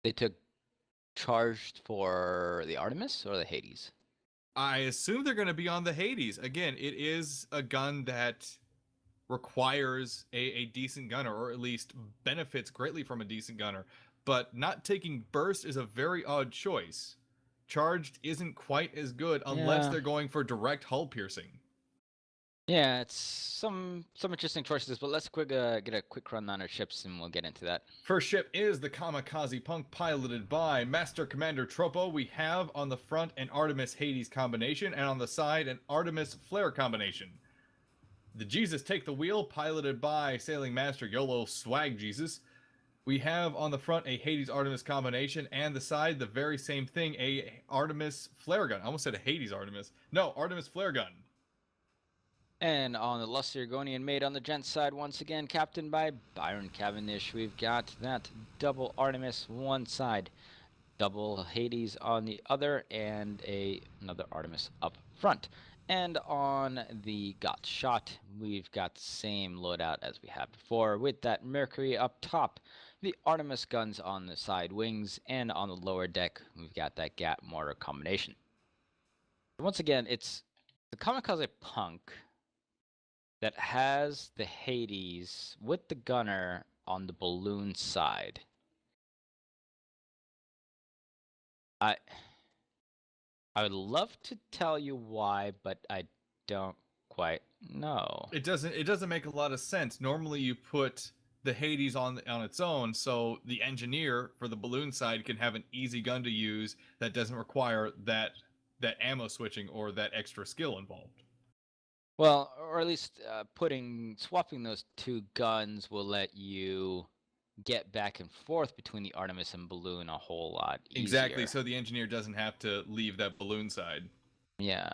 They took charged for the Artemis or the Hades? I assume they're going to be on the Hades. Again, it is a gun that requires a decent gunner, or at least benefits greatly from a decent gunner. But not taking burst is a very odd choice. Charged isn't quite as good unless Yeah. they're going for direct hull piercing. Yeah, it's some interesting choices, but let's get a quick run on our ships and we'll get into that. First ship is the Kamikaze Punk, piloted by Master Commander Tropo. We have on the front an Artemis Hades combination, and on the side an Artemis Flare combination. The Jesus Take the Wheel, piloted by Sailing Master YOLO Swag Jesus. We have on the front a Hades Artemis combination, and the side the very same thing, a Artemis flare gun. I almost said a Hades Artemis. No, Artemis flare gun. And on the Lusty Argonian made on the Gents side, once again, captained by Byron Cavendish, we've got that double Artemis one side, double Hades on the other, and another Artemis up front. And on the Got Shot, we've got the same loadout as we had before, with that Mercury up top, the Artemis guns on the side wings, and on the lower deck, we've got that Gat mortar combination. Once again, it's the Kamikaze Punk that has the Hades with the gunner on the balloon side. I I would love to tell you why, but I don't quite know. It doesn't make a lot of sense. Normally you put the Hades on its own, so the engineer for the balloon side can have an easy gun to use that doesn't require that ammo switching or that extra skill involved. Well, or at least swapping those two guns will let you get back and forth between the Artemis and balloon a whole lot Exactly, easier. so the engineer doesn't have to leave that balloon side. Yeah,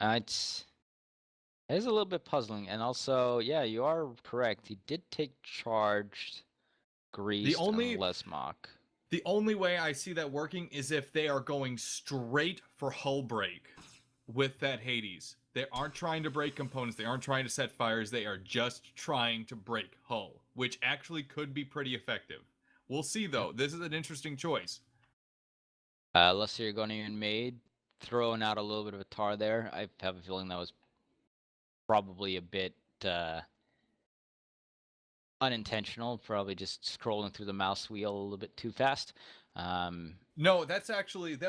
it is a little bit puzzling, and also, yeah, you are correct. He did take charged, The greased, and only Lesmach. the only way I see that working is if they are going straight for hull break with that Hades. They aren't trying to break components, they aren't trying to set fires, they are just trying to break hull, which actually could be pretty effective. We'll see Yep. though. This is an interesting choice. Lesser Argonian Maid, throwing out a little bit of a tar there. I have a feeling that was probably a bit unintentional, probably just scrolling through the mouse wheel a little bit too fast. No, that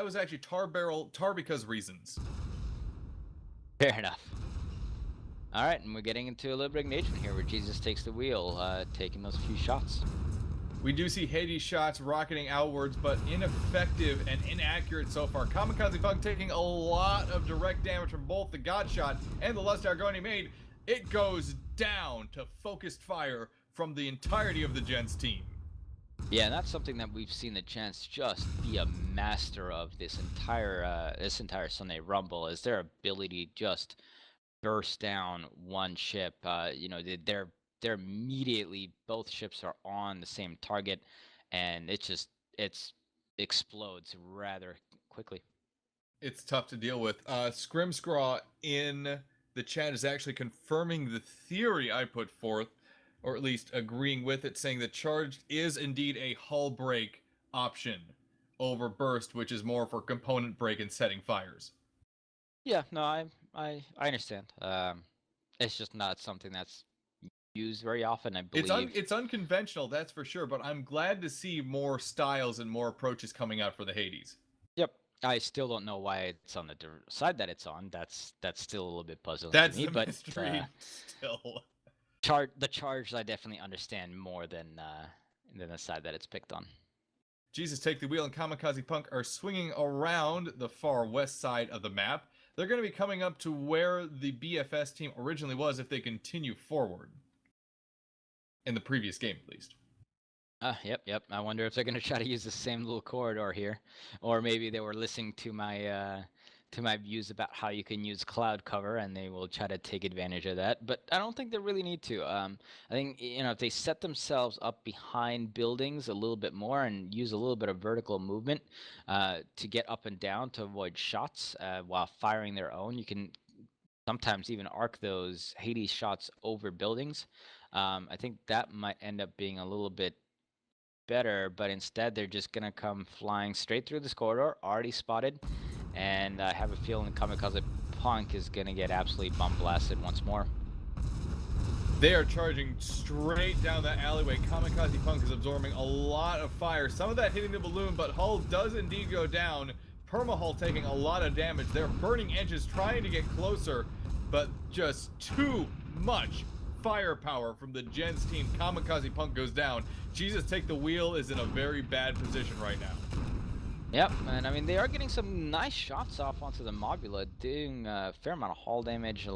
was actually tar because reasons. Fair enough. All right, and we're getting into a little bit of engagement here where Jesus takes the wheel, taking those few shots. We do see Hades shots rocketing outwards, but ineffective and inaccurate so far. Kamikaze Punk taking a lot of direct damage from both the God Shot and the Lust Argoni Maid. It goes down to focused fire from the entirety of the Gents team. Yeah, and that's something that we've seen the Gents just be a master of this entire Sunday Rumble, is their ability to just burst down one ship. They're immediately, both ships are on the same target, and it's explodes rather quickly. It's tough to deal with. Scrimscraw in the chat is actually confirming the theory I put forth, or at least agreeing with it, saying that charged is indeed a hull break option over burst, which is more for component break and setting fires. Yeah, no, I understand. It's just not something that's used very often, I believe. It's unconventional, that's for sure, but I'm glad to see more styles and more approaches coming out for the Hades. Yep. I still don't know why it's on the side that it's on. That's still a little bit puzzling to That's me, the but mystery still. the charge I definitely understand more than the side that it's picked on. Jesus Take the Wheel and Kamikaze Punk are swinging around the far west side of the map. They're going to be coming up to where the BFS team originally was if they continue forward. In the previous game, at least. Yep. I wonder if they're gonna try to use the same little corridor here, or maybe they were listening to my views about how you can use cloud cover, and they will try to take advantage of that. But I don't think they really need to. I think if they set themselves up behind buildings a little bit more and use a little bit of vertical movement to get up and down to avoid shots while firing their own, you can sometimes even arc those Hades shots over buildings. I think that might end up being a little bit better, but instead they're just gonna come flying straight through this corridor, already spotted, and I have a feeling Kamikaze Punk is gonna get absolutely bomb blasted once more. They are charging straight down that alleyway. Kamikaze Punk is absorbing a lot of fire. Some of that hitting the balloon, but Hull does indeed go down. Permahull taking a lot of damage. They're burning engines, trying to get closer, but just too much firepower from the Gents team. Kamikaze Punk goes down. Jesus Take the Wheel is in a very bad position right now. Yep, and I mean, they are getting some nice shots off onto the Mobula, doing a fair amount of hull damage,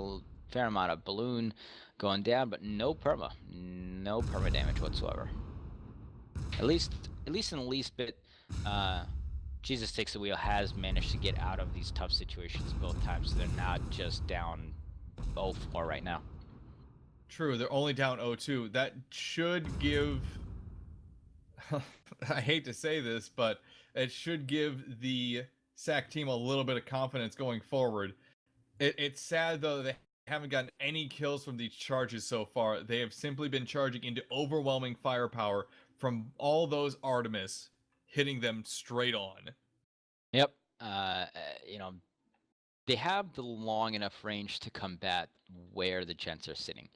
fair amount of balloon going down, but no perma damage whatsoever. At least in the least bit, Jesus Takes the Wheel has managed to get out of these tough situations both times, so they're not just down 0-4 right now. True, they're only down 0-2. That should give... I hate to say this, but it should give the SAC team a little bit of confidence going forward. It's sad, though, they haven't gotten any kills from these charges so far. They have simply been charging into overwhelming firepower from all those Artemis, hitting them straight on. Yep. You know, they have the long enough range to combat where the Gents are sitting.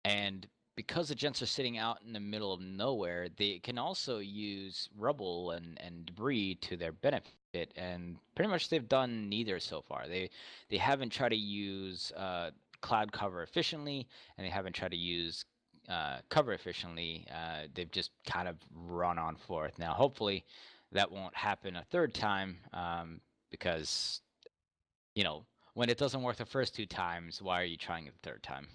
And because the Gents are sitting out in the middle of nowhere, they can also use rubble and debris to their benefit. And pretty much they've done neither so far. They haven't tried to use cloud cover efficiently, and they haven't tried to use cover efficiently. They've just kind of run on forth. Now, hopefully, that won't happen a third time, because, you know, when it doesn't work the first 2 times, why are you trying it the third time?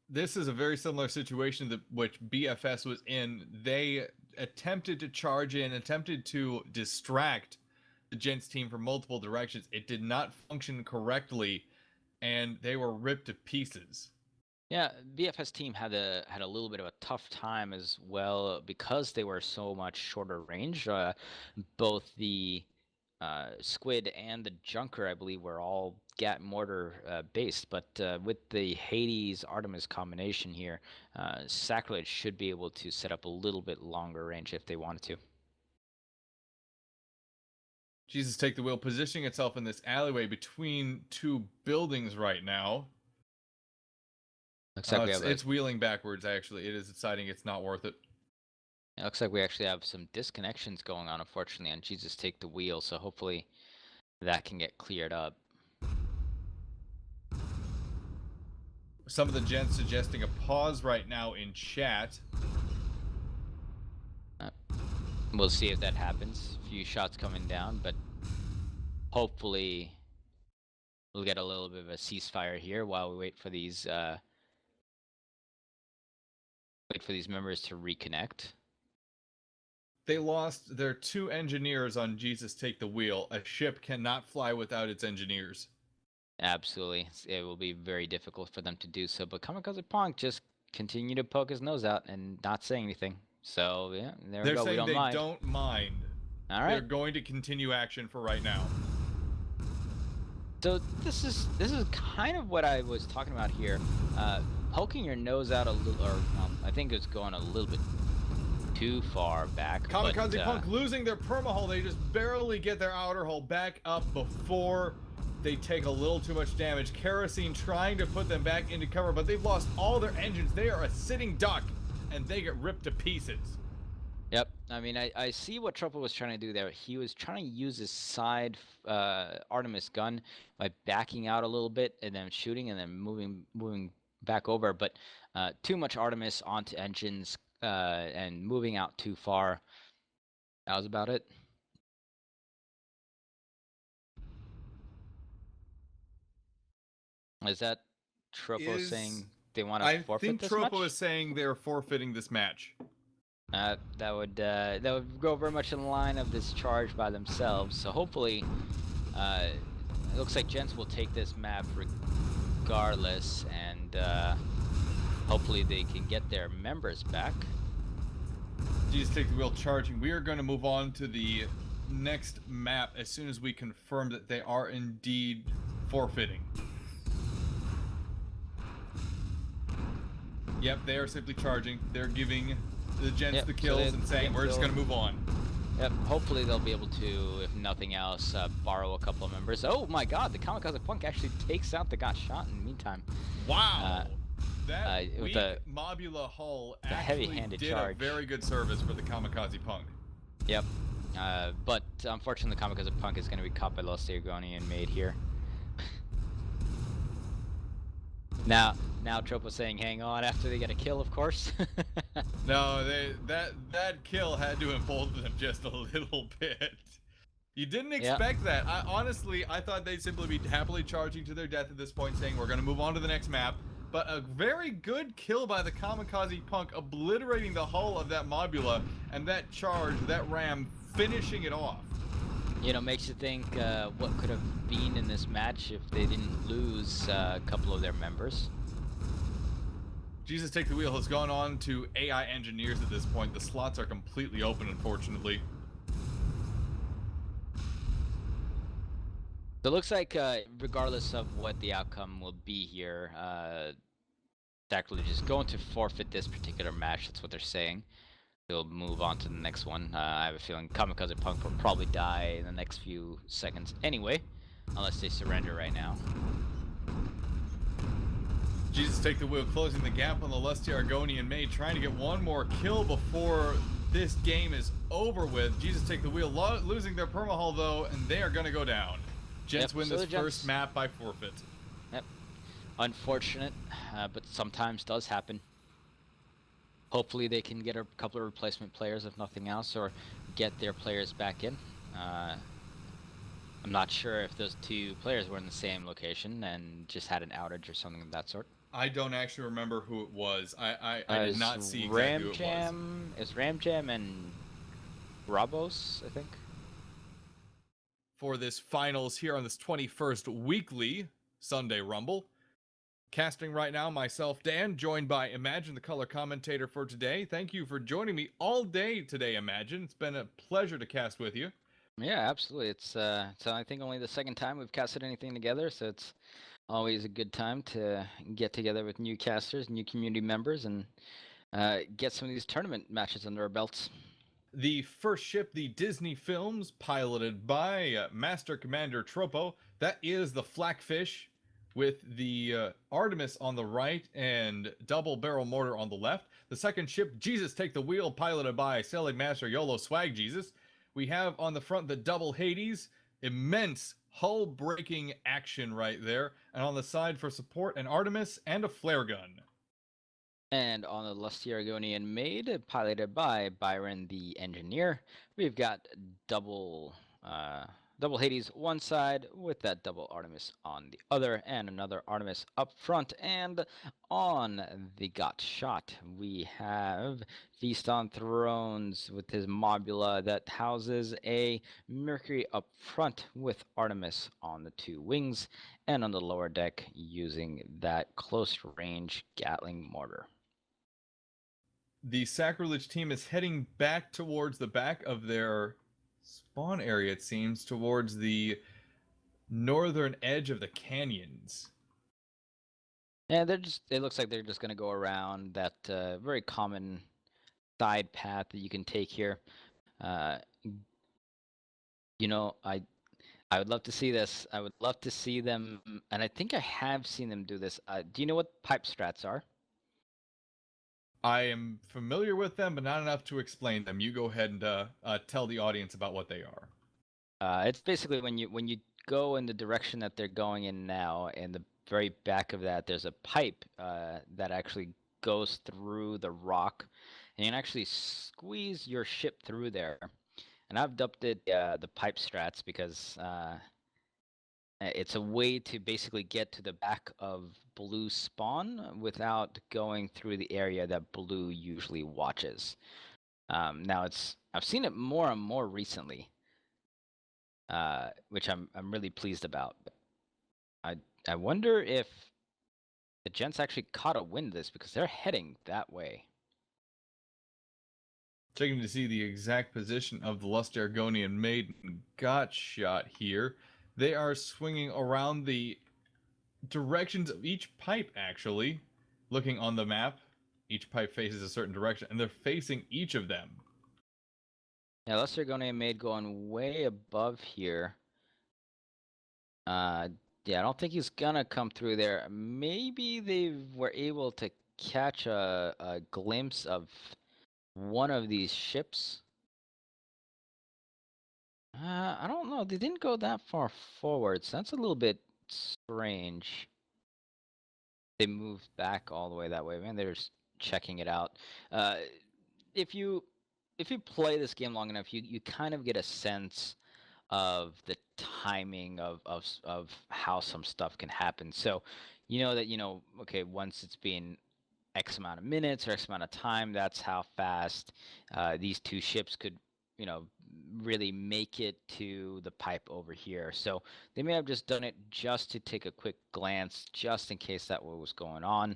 This is a very similar situation that which BFS was in. They attempted to charge in, attempted to distract the Gents team from multiple directions. It did not function correctly, and they were ripped to pieces. Yeah, BFS team had a little bit of a tough time as well because they were so much shorter range. Both the Squid and the Junker, I believe, were all Gat mortar based, but with the Hades Artemis combination here, Sacrilege should be able to set up a little bit longer range if they wanted to. Jesus Take the Wheel positioning itself in this alleyway between 2 buildings right now. Looks like it's wheeling backwards, actually. It is deciding it's not worth it. It looks like we actually have some disconnections going on, unfortunately, on Jesus Take the Wheel, so hopefully that can get cleared up. Some of the Gents suggesting a pause right now in chat. We'll see if that happens. A few shots coming down, but hopefully we'll get a little bit of a ceasefire here while we wait for these members to reconnect. They lost their 2 engineers on Jesus Take the Wheel. A ship cannot fly without its engineers. Absolutely. It will be very difficult for them to do so, but Kamikaze Punk just continue to poke his nose out and not say anything. So, yeah, there we go. They're saying they don't mind. All right. They're going to continue action for right now. So this is kind of what I was talking about here. Poking your nose out a little, or I think it's going a little bit too far back. Kamikaze Punk losing their perma-hull. They just barely get their outer hull back up before they take a little too much damage. Kerosene trying to put them back into cover, but they've lost all their engines. They are a sitting duck, and they get ripped to pieces. Yep. I mean, I see what Truffle was trying to do there. He was trying to use his side Artemis gun by backing out a little bit and then shooting and then moving back over. But too much Artemis onto engines and moving out too far. That was about it. Is that Tropo saying they want to forfeit this match? I think Tropo is saying they're forfeiting this match. That would go very much in line of this charge by themselves. So hopefully, it looks like Gents will take this map regardless, and hopefully they can get their members back. Jesus Take the Wheel charging. We are going to move on to the next map as soon as we confirm that they are indeed forfeiting. Yep, they are simply charging. They're giving the Gents Yep. the So kills and saying we're just gonna move on. Yep. Hopefully they'll be able to, if nothing else, borrow a couple of members. Oh my God! The Kamikaze Punk actually takes out the got shot in the meantime. Wow. That With weak Mobula hull the actually heavy-handed did charge. a very good service for the Kamikaze Punk. Yep. But unfortunately, the Kamikaze Punk is going to be caught by Los Argoni and made here. Now Tropo's saying, "Hang on," after they get a kill, of course. No, that kill had to embolden them just a little bit. You didn't expect that. Honestly, I thought they'd simply be happily charging to their death at this point, saying we're going to move on to the next map. But a very good kill by the Kamikaze Punk, obliterating the hull of that Mobula, and that charge, that ram, finishing it off. You know, makes you think what could have been in this match if they didn't lose a couple of their members. Jesus Take the Wheel has gone on to AI engineers at this point. The slots are completely open, unfortunately. So it looks like, regardless of what the outcome will be here, Sacrilege is going to forfeit this particular match. That's what they're saying. They'll move on to the next one. I have a feeling Kamikaze Punk will probably die in the next few seconds anyway, unless they surrender right now. Jesus Take the Wheel closing the gap on the Lusty Argonian Maid, trying to get one more kill before this game is over with. Jesus Take the Wheel losing their permahull though, and they are going to go down. Gents win this first map by forfeit. Yep. Unfortunate, but sometimes does happen. Hopefully they can get a couple of replacement players, if nothing else, or get their players back in. I'm not sure if those two players were in the same location and just had an outage or something of that sort. I don't actually remember who it was. I did not see exactly who it was. It's Ramjam and Rabos, I think. For this finals here on this 21st weekly Sunday Rumble. Casting right now, myself, Dan, joined by Imagine, the color commentator for today. Thank you for joining me all day today, Imagine. It's been a pleasure to cast with you. Yeah, absolutely. It's I think only the second time we've casted anything together, so it's always a good time to get together with new casters, new community members, and get some of these tournament matches under our belts. The first ship, the Disney films, piloted by Master Commander Tropo. That is the Flakfish, with the Artemis on the right and double barrel mortar on the left. The second ship, Jesus Take the Wheel, piloted by Sailing Master YOLO Swag Jesus. We have on the front the double Hades, immense hull breaking action right there. And on the side for support, an Artemis and a flare gun. And on the Lusty Argonian Maid, piloted by Byron the Engineer, we've got double Hades one side with that double Artemis on the other, and another Artemis up front. And on the Got Shot, we have Feast on Thrones with his Mobula that houses a Mercury up front with Artemis on the two wings, and on the lower deck using that close range Gatling mortar. The Sacrilege team is heading back towards the back of their spawn area, it seems, towards the northern edge of the canyons. Yeah, it looks like they're just going to go around that very common side path that you can take here. You know, I would love to see this. I would love to see them, and I think I have seen them do this. Do you know what pipe strats are? I am familiar with them, but not enough to explain them. You go ahead and tell the audience about what they are. It's basically when you go in the direction that they're going in now, in the very back of that, there's a pipe that actually goes through the rock, and you can actually squeeze your ship through there. And I've dubbed it the pipe strats because it's a way to basically get to the back of Blue spawn without going through the area that Blue usually watches. Now I've seen it more and more recently, which I'm really pleased about. I wonder if the Gents actually caught a wind of this because they're heading that way. Checking to see the exact position of the Lust Argonian Maiden got shot here. They are swinging around the directions of each pipe, actually, looking on the map. Each pipe faces a certain direction, and they're facing each of them. Yeah, Lesser Gonian Maid going way above here. Yeah, I don't think he's gonna come through there. Maybe they were able to catch a glimpse of one of these ships. I don't know. They didn't go that far forward, so that's a little bit strange. They moved back all the way that way. Man, they're just checking it out. Uh, if you play this game long enough, you kind of get a sense of the timing of how some stuff can happen. So, you know that okay, once it's been X amount of minutes or X amount of time, that's how fast these two ships could, really make it to the pipe over here. So they may have just done it just to take a quick glance, just in case that was going on.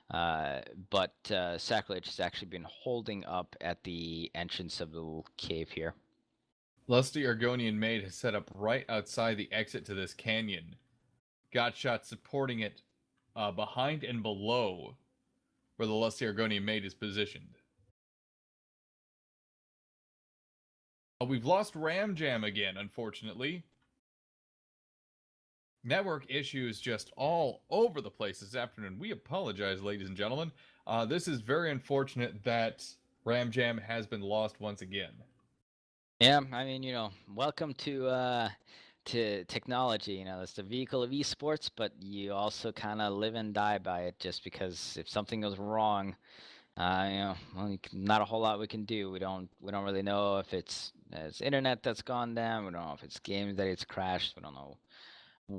But Sacrilege has actually been holding up at the entrance of the little cave here. Lusty Argonian Maid has set up right outside the exit to this canyon. Gotshot supporting it behind and below where the Lusty Argonian Maid is positioned. We've lost Ram Jam again, unfortunately. Network issues just all over the place this afternoon. We apologize, ladies and gentlemen. This is very unfortunate that Ram Jam has been lost once again. Yeah, I mean, welcome to technology. It's the vehicle of esports, but you also kind of live and die by it. Just because if something goes wrong, well, not a whole lot we can do. We don't really know if it's internet that's gone down. We don't know if it's games that it's crashed. We don't know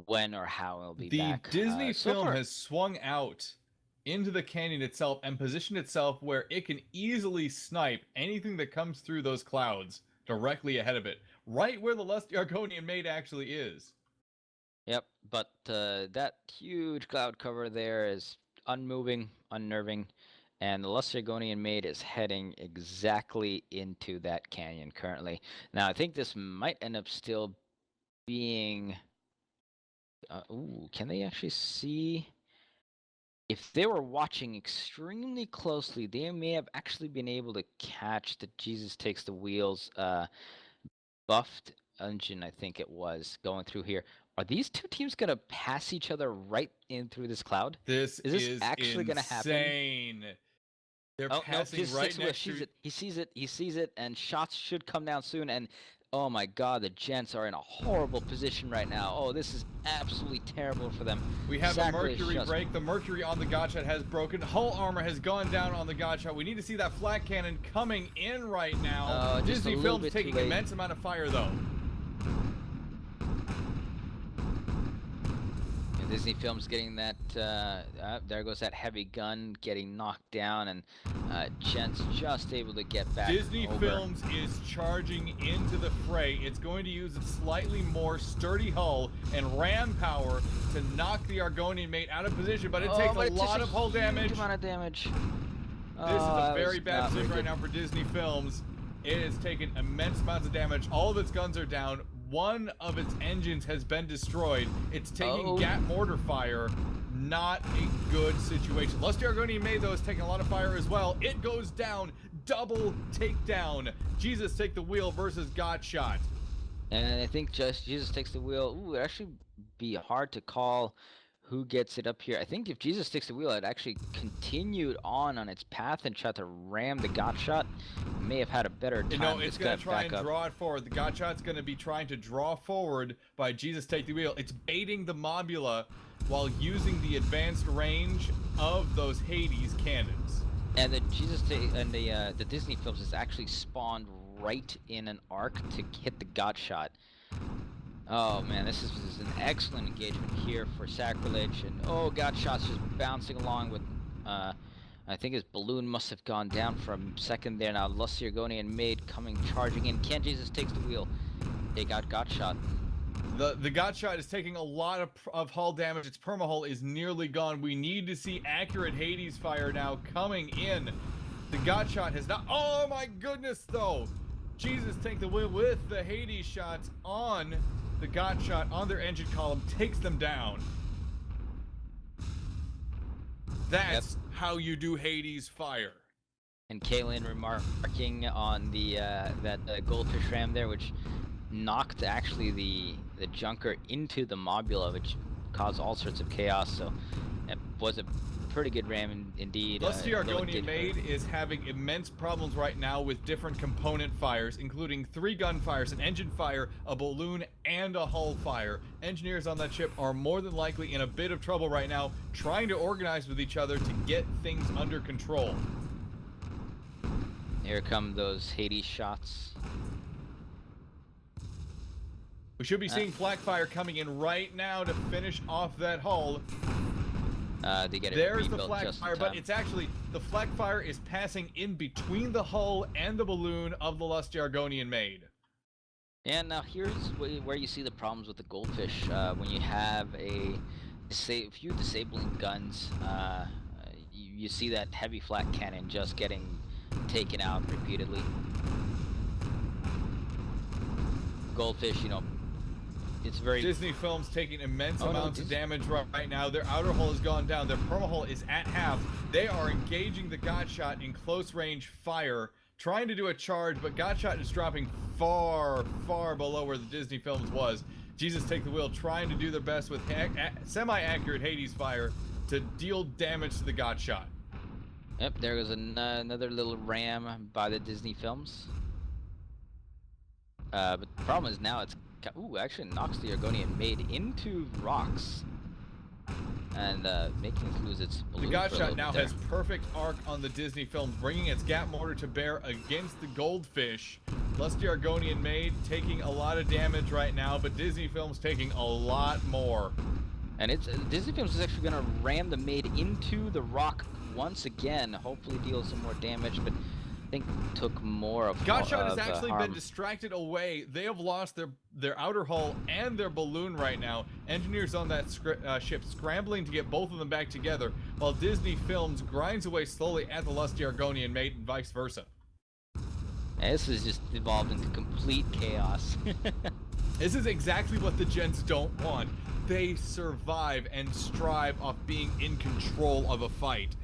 when or how it'll be The back. Disney So film far, has swung out into the canyon itself and positioned itself where it can easily snipe anything that comes through those clouds directly ahead of it, right where the Lusty Argonian Maid actually is. yep. But that huge cloud cover there is unmoving, unnerving. And the Lustragonian Maid is heading exactly into that canyon currently. Now, I think this might end up still being... ooh, can they actually see? If they were watching extremely closely, they may have actually been able to catch the Jesus Takes the Wheels buffed engine, I think it was, going through here. Are these two teams going to pass each other right in through this cloud? This Is this is actually going to happen? insane. They're Oh no! passing Jesus right takes the wheel. next to. He sees it. He sees it, and shots should come down soon. And oh my God, the Gents are in a horrible position right now. Oh, this is absolutely terrible for them. We have Sacrilege a mercury break. The mercury on the Gotshot has broken. Hull armor has gone down on the Gotshot. We need to see that flat cannon coming in right now. Disney Films taking immense amount of fire though. Disney Films getting that, there goes that heavy gun getting knocked down, and Gents just able to get back Disney over. Films is charging into the fray. It's going to use a slightly more sturdy hull and ram power to knock the Argonian Maid out of position, but it takes a lot of hull damage. Amount of damage. This is a very bad position right now for Disney Films. It has taken immense amounts of damage. All of its guns are down. One of its engines has been destroyed. It's taking gat mortar fire. Not a good situation. Lusty Argonian Maid, though, is taking a lot of fire as well. It goes down. Double takedown. Jesus Take the Wheel versus Gotshot. And I think just Jesus Takes the Wheel. Ooh, it'd actually be hard to call who gets it up here. I think if Jesus Takes the Wheel, it actually continued on its path and tried to ram the Gotshot. May have had a better time. It's going to try and draw it forward. The Gotshot's going to be trying to draw forward by Jesus Take the Wheel. It's baiting the Mobula while using the advanced range of those Hades cannons. And the the Disney Films is actually spawned right in an arc to hit the Gotshot. Oh man, this is an excellent engagement here for Sacrilege, and Gotshot's just bouncing along with, I think his balloon must have gone down for a second there. Now Lusty Argonian Maid coming charging in. Ken Jesus takes the wheel. They got Gotshot. The Gotshot is taking a lot of hull damage. Its permahull is nearly gone. We need to see accurate Hades fire now coming in. The Gotshot has not. Oh my goodness, though! Jesus Take the Wheel with the Hades shots on the Gotshot on their engine column takes them down. That's how you do Hades fire. And Kaylin remarking on the that goldfish ram there, which knocked actually the junker into the mobula, which caused all sorts of chaos. So it was a pretty good ram indeed. Lusty Although it Argonian did hurt. Maid is having immense problems right now with different component fires, including 3 gun fires, an engine fire, a balloon, and a hull fire. Engineers on that ship are more than likely in a bit of trouble right now, trying to organize with each other to get things under control. Here come those Hades shots. We should be seeing flak fire coming in right now to finish off that hull. They get it There's the rebuilt flak just in fire, but time. it's actually the flak fire is passing in between the hull and the balloon of the Lusty Argonian Maid. And now here's where you see the problems with the goldfish. When you have a few disabling guns, you see that heavy flak cannon just getting taken out repeatedly. Goldfish, you know, it's very... Disney Films taking immense amounts of damage right now. Their outer hull has gone down. Their perma-hull is at half. They are engaging the Godshot in close range fire, trying to do a charge, but Godshot is dropping far, far below where the Disney Films was. Jesus Take the Wheel trying to do their best with semi-accurate Hades fire to deal damage to the Godshot. Yep, there goes another little ram by the Disney Films. But the problem is now it's... Ooh, actually knocks the Argonian Maid into rocks. And making it lose its balloon. The Godshot now has perfect arc on the Disney Films, bringing its gap mortar to bear against the goldfish. Lusty Argonian Maid taking a lot of damage right now, but Disney Films taking a lot more. And it's Disney Films is actually going to ram the Maid into the rock once again. Hopefully deal some more damage, but I think took more of Godshot has actually harm. been distracted away. They have lost their outer hull and their balloon right now. Engineers on that ship scrambling to get both of them back together, while Disney Films grinds away slowly at the Lusty Argonian Maid and vice versa. And this has just evolved into complete chaos. This is exactly what the Gents don't want. They survive and strive off being in control of a fight.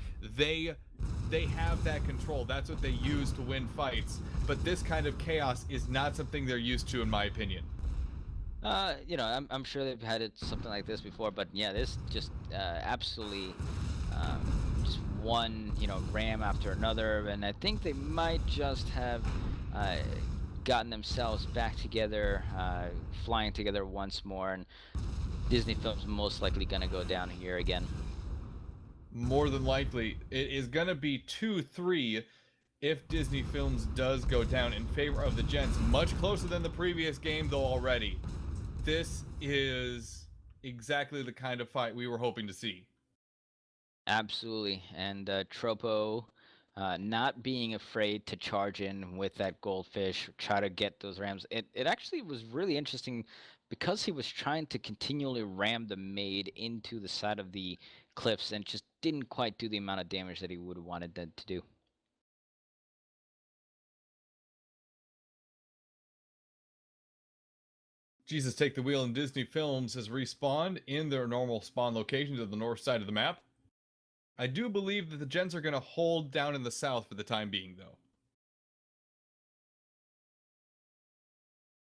They have that control. That's what they use to win fights. But this kind of chaos is not something they're used to, in my opinion. You know, I'm sure they've had something like this before, but yeah, this just absolutely just one, you know, ram after another, and I think they might just have gotten themselves back together, flying together once more, and Disney Films most likely gonna go down here again. More than likely, it is gonna be 2-3 if Disney Films does go down in favor of the Gents. Much closer than the previous game, though, already. This is exactly the kind of fight we were hoping to see. Absolutely, and Tropo not being afraid to charge in with that goldfish, try to get those rams. It actually was really interesting because he was trying to continually ram the Maid into the side of the cliffs and just didn't quite do the amount of damage that he would have wanted them to do. Jesus Take the Wheel and Disney Films has respawned in their normal spawn locations of the north side of the map. I do believe that the Gents are going to hold down in the south for the time being, though.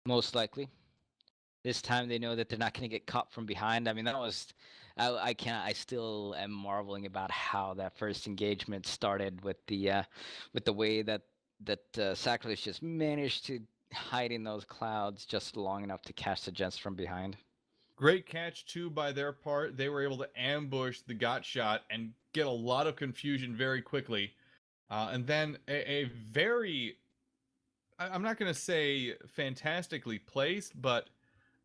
Most likely. This time they know that they're not going to get caught from behind. I mean, that was... I still am marveling about how that first engagement started with the way that Sacrilege just managed to hide in those clouds just long enough to catch the Gents from behind. Great catch, too, by their part. They were able to ambush the Godshot and get a lot of confusion very quickly. And then a very... I'm not going to say fantastically placed, but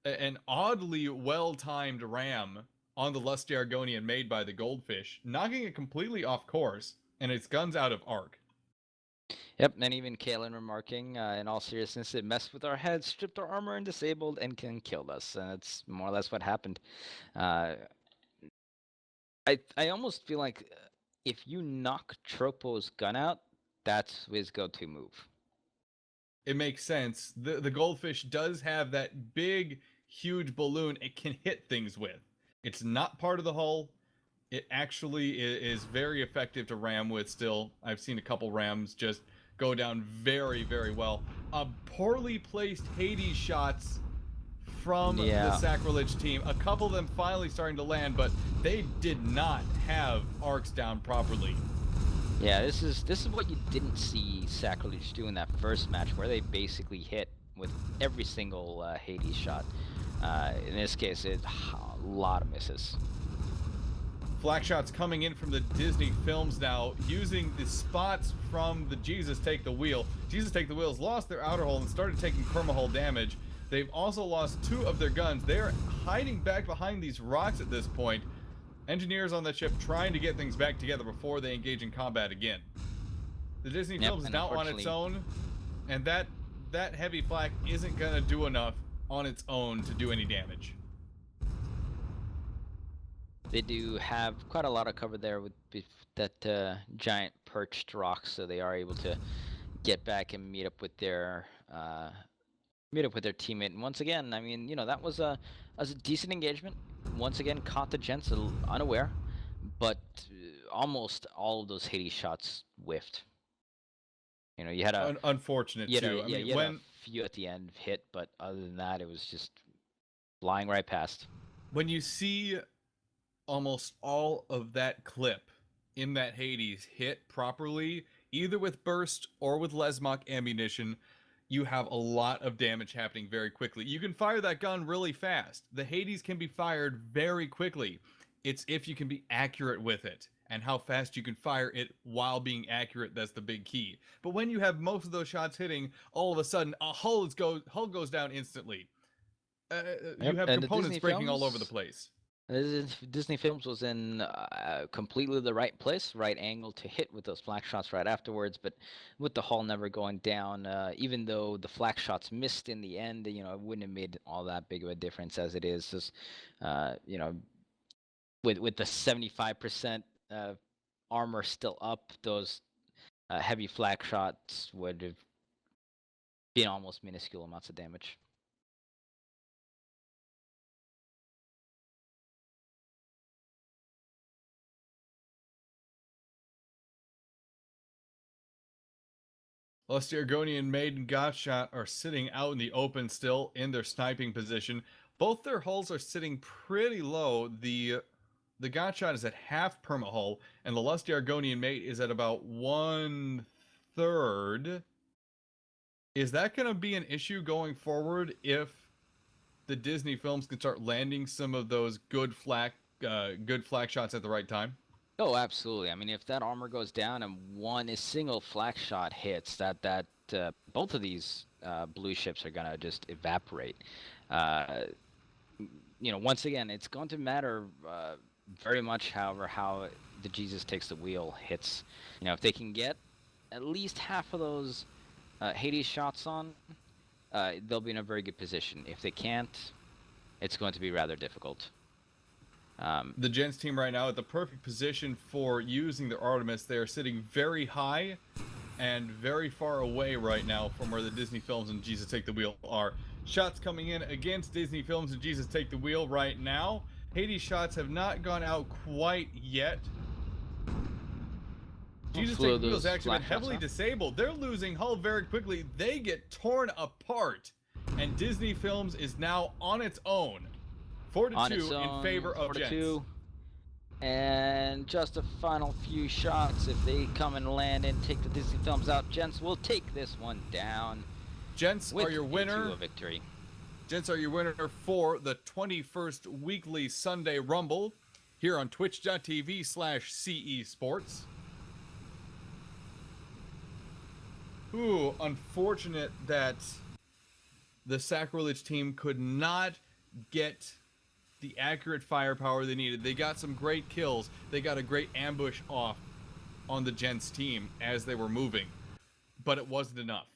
an oddly well-timed ram on the Lusty Argonian made by the Goldfish, knocking it completely off course, and its guns out of arc. Yep, and even Kalen remarking, in all seriousness, it messed with our heads, stripped our armor, and disabled and killed us. And it's more or less what happened. I almost feel like if you knock Tropo's gun out, that's his go-to move. It makes sense. The Goldfish does have that big, huge balloon it can hit things with. It's not part of the hull. It actually is very effective to ram with still. I've seen a couple rams just go down very, very well. Poorly placed Hades shots from the Yeah. Sacrilege team. A couple of them finally starting to land, but they did not have arcs down properly. Yeah, this is what you didn't see Sacrilege do in that first match, where they basically hit with every single Hades shot. In this case, a lot of misses. Flak shots coming in from the Disney films now, using the spots from the Jesus Take the Wheel. Jesus Take the Wheel's lost their outer hull and started taking permahull damage. They've also lost 2 of their guns. They're hiding back behind these rocks at this point. Engineers on the ship trying to get things back together before they engage in combat again. The Disney films is now on its own, and that heavy flak isn't going to do enough on its own to do any damage. They do have quite a lot of cover there with that giant perched rock, so they are able to get back and meet up with their teammate. And once again, I mean, that was a decent engagement. Once again, caught the Gents unaware, but almost all of those Hades shots whiffed. You had unfortunate too. You had a few at the end hit, but other than that, it was just flying right past. When you see almost all of that clip in that Hades hit properly, either with burst or with Lesmach ammunition, you have a lot of damage happening very quickly. You can fire that gun really fast. The Hades can be fired very quickly. It's if you can be accurate with it and how fast you can fire it while being accurate. That's the big key. But when you have most of those shots hitting, all of a sudden a hull goes down instantly. You have components breaking all over the place. Disney Films was in completely the right place, right angle to hit with those flak shots right afterwards, but with the hull never going down, even though the flak shots missed in the end, it wouldn't have made all that big of a difference as it is. Just, with the 75% armor still up, those heavy flak shots would have been almost minuscule amounts of damage. Lusty Argonian Maid and Gottshot are sitting out in the open still in their sniping position. Both their hulls are sitting pretty low. The Gottshot is at half permahull, and the Lusty Argonian Mate is at about 1/3. Is that going to be an issue going forward if the Disney films can start landing some of those good flak shots at the right time? Oh, absolutely. I mean, if that armor goes down and a single flak shot hits, that both of these blue ships are gonna just evaporate. Once again, it's going to matter very much, however, how the Jesus Takes the Wheel hits. If they can get at least half of those Hades shots on, they'll be in a very good position. If they can't, it's going to be rather difficult. The Gents team right now at the perfect position for using their Artemis. They are sitting very high and very far away right now from where the Disney films and Jesus Take the Wheel are. Shots coming in against Disney films and Jesus Take the Wheel right now. Hades shots have not gone out quite yet. Jesus Take the Wheel has actually been heavily disabled. They're losing hull very quickly. They get torn apart. And Disney Films is now on its own. 4-2 in favor of Gents. And just a final few shots. If they come and land and take the Disney Films out, Gents will take this one down. Gents are your winner. A victory. Gents are your winner for the 21st Weekly Sunday Rumble here on twitch.tv/CE Sports. Ooh, unfortunate that the Sacrilege team could not get the accurate firepower they needed. They got some great kills. They got a great ambush off on the Gents team as they were moving, but it wasn't enough.